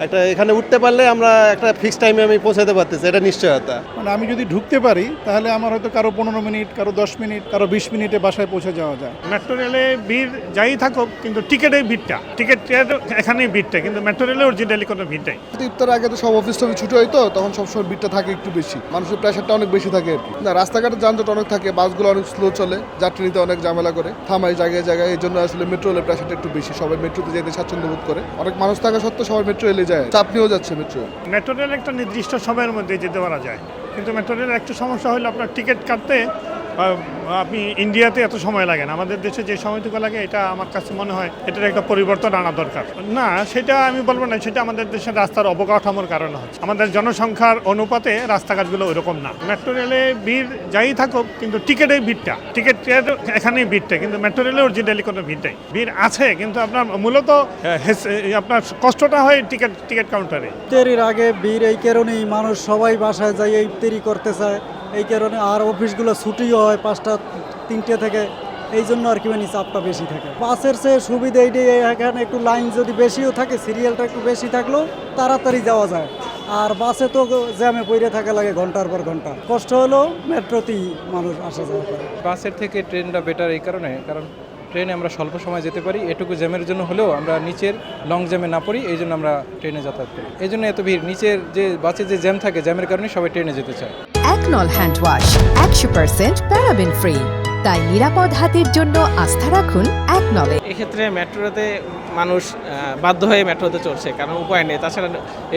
একটা এখানে উঠতে পারলে আমরা একটা ফিক্স টাইমে আমি পৌঁছাতে পারতেছি, এটা নিশ্চয়তা। মানে আমি যদি ঢুকতে পারি তাহলে আমার হয়তো কারো 15 মিনিট, কারো 10 মিনিট, কারো 20 মিনিটে বাসায় পৌঁছে যাওয়া যায়। মেট্রো রেলে ভিড় যাই থাকুক, কিন্তু টিকিটের ভিড়টা, টিকিটের এখানেই ভিড়টা, কিন্তু মেট্রো রেলে অরিজিনালি কোনো ভিড় নেই। ইফতারের আগে তো সব অফিস টফিস ছুটি হয়, তো তখন সবসময় ভিড়টা থাকে একটু বেশি, মানুষের প্রেশারটা অনেক বেশি থাকে আর কি। না, রাস্তাঘাটে যানজট অনেক থাকে, বাসগুলো অনেক স্লো চলে, যাত্রী নিতে অনেক ঝামেলা করে, থামায় জায়গায় জায়গায়। এই জন্য আসলে মেট্রো রেলের প্রেশারটা একটু বেশি, সবাই মেট্রোতে যেতে স্বাচ্ছন্দ্য বোধ করে। অনেক মানুষ থাকা সত্ত্বেও সবাই মেট্রো রেলে যায়, চাপ নিয়েও যাচ্ছে মেট্রো। মেট্রো রেল একটা নির্দিষ্ট সময়ের মধ্যে যেতে পারা যায়, কিন্তু মেট্রো রেলের একটা সমস্যা হলো আপনার টিকিট কাটতে আপনি ইন্ডিয়াতে এত সময় লাগে না, আমাদের দেশে যে সময়টুকু লাগে, এটা আমার কাছে মনে হয় এটার একটা পরিবর্তন আনা দরকার। না, সেটা আমি বলবো না, সেটা আমাদের দেশের রাস্তার অবকাঠামোর কারণে হচ্ছে, আমাদের জনসংখ্যার অনুপাতে রাস্তাঘাটগুলো ওইরকম না। মেট্রো রেলে ভিড় যাই থাকুক, কিন্তু টিকিটের ভিড়টা, টিকিটের এখানেই ভিড়টা, কিন্তু মেট্রো রেলে অরিজিনালি কোনো ভিড় নেই। ভিড় আছে, কিন্তু আপনার মূলত আপনার কষ্টটা হয় টিকিট কাউন্টারে। ইফতারির আগে ভিড় এই কারণেই মানুষ সবাই বাসায় যাই ইফতারি করতে চায়, এই কারণে। আর অফিসগুলো ছুটিও হয় 5টা 3টে থেকে, এই জন্য আর কি মানে চাপটা বেশি থাকে। বাসের চেয়ে সুবিধা এইটাই, এখানে একটু লাইন যদি বেশিও থাকে, সিরিয়ালটা একটু বেশি থাকলেও তাড়াতাড়ি যাওয়া যায়। আর বাসে তো জ্যামে পড়ে থাকা লাগে ঘন্টার পর ঘন্টা, কষ্ট হলেও মেট্রোতেই মানুষ আসা যাওয়া করে। বাসের থেকে ট্রেনটা বেটার এই কারণ ট্রেনে আমরা স্বল্প সময় যেতে পারি, এটুকু জ্যামের জন্য হলেও আমরা নিচের লং জ্যামে না পড়ি, এই জন্য আমরা ট্রেনে যাতায়াত করি। এই জন্য এত ভিড়, নিচের যে বাসে যে জ্যাম থাকে, জ্যামের কারণে সবাই ট্রেনে যেতে চায়। একনল হ্যান্ড ওয়াশ 100% প্যারাবেন ফ্রি, তাই নিরাপদ হাতের জন্য আস্থা রাখুন একনলে। এক্ষেত্রে মেট্রোতে মানুষ বাধ্য হয়ে মেট্রোতে চড়ছে, কারণ উপায় নেই। তাছাড়া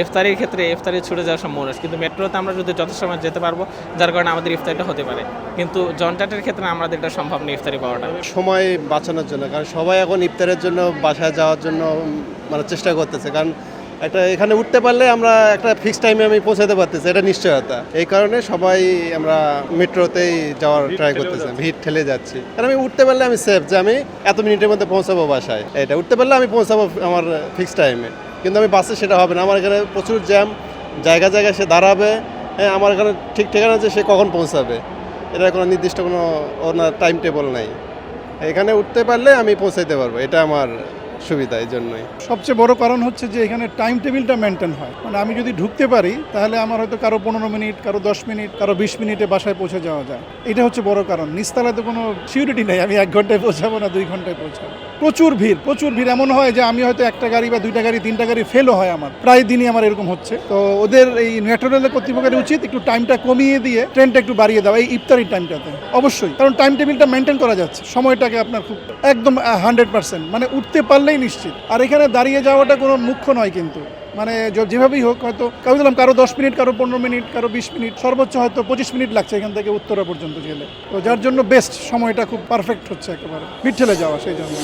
ইফতারির ক্ষেত্রে ইফতারি ছুটে যাওয়ার সম্ভাবনা আছে, কিন্তু মেট্রোতে আমরা যদি যত সময় যেতে পারবো, যার কারণে আমাদের ইফতারিটা হতে পারে। কিন্তু জনজটের ক্ষেত্রে আমাদের এটা সম্ভব নেই ইফতারি পাওয়াটা। সময় বাঁচানোর জন্য, কারণ সবাই এখন ইফতারের জন্য বাসায় যাওয়ার জন্য মানে চেষ্টা করতেছে, কারণ একটা এখানে উঠতে পারলে আমরা একটা ফিক্স টাইমে আমি পৌঁছাতে পারতেছি, এটা নিশ্চয়তা। এই কারণে সবাই আমরা মেট্রোতেই যাওয়ার ট্রাই করতেছি, ভিড় ঠেলে যাচ্ছি। কারণ আমি উঠতে পারলে আমি সেফ, যে আমি এত মিনিটের মধ্যে পৌঁছাবো বাসায়, এটা উঠতে পারলে আমি পৌঁছাবো আমার ফিক্স টাইমে। কিন্তু আমি বাসে সেটা হবে না, আমার এখানে প্রচুর জ্যাম, জায়গায় জায়গায় সে দাঁড়াবে, হ্যাঁ, আমার এখানে ঠিক ঠিকানা যে সে কখন পৌঁছাবে, এটা কোনো নির্দিষ্ট কোনো ওনার টাইম টেবল নাই। এখানে উঠতে পারলে আমি পৌঁছাইতে পারবো, এটা আমার সুবিধা। এই জন্যই সবচেয়ে বড় কারণ হচ্ছে যে এখানে টাইম টেবিলটা মেনটেন হয়। মানে আমি যদি ঢুকতে পারি তাহলে আমার হয়তো কারো 15 মিনিট, কারো 10 মিনিট, কারো 20 মিনিটে বাসায় পৌঁছে যাওয়া যায়। এটা হচ্ছে বড় কারণ। নিচতলায় তো কোনো সিউরিটি নেই, আমি 1 ঘন্টায় পৌঁছাবো না 2 ঘন্টায় পৌঁছাবো। প্রচুর ভিড়। এমন হয় যে আমি হয়তো 1টা গাড়ি বা 2টা গাড়ি 3টা গাড়ি ফেলও হয়, আমার প্রায় দিনই আমার এরকম হচ্ছে। তো ওদের এই মেট্রো রেলের কর্তৃপক্ষের উচিত একটু টাইমটা কমিয়ে দিয়ে ট্রেনটা একটু বাড়িয়ে দেওয়া এই ইফতারির টাইমটাতে, অবশ্যই। কারণ টাইম টেবিলটা মেনটেন করা যাচ্ছে, সময়টাকে আপনার খুব একদম 100%, মানে উঠতে পারলেই নিশ্চিত। আর এখানে দাঁড়িয়ে যাওয়াটা কোনো মুখ্য নয়, কিন্তু মানে যেভাবেই হোক, হয়তো কারো 10 মিনিট, কারো 15 মিনিট, কারো 20 মিনিট, সর্বোচ্চ হয়তো 25 মিনিট লাগছে এখান থেকে উত্তরা পর্যন্ত গেলে। তো যার জন্য বেস্ট, সময়টা খুব পারফেক্ট হচ্ছে, একেবারে ভিড় ঠেলে যাওয়া, সেই জন্য।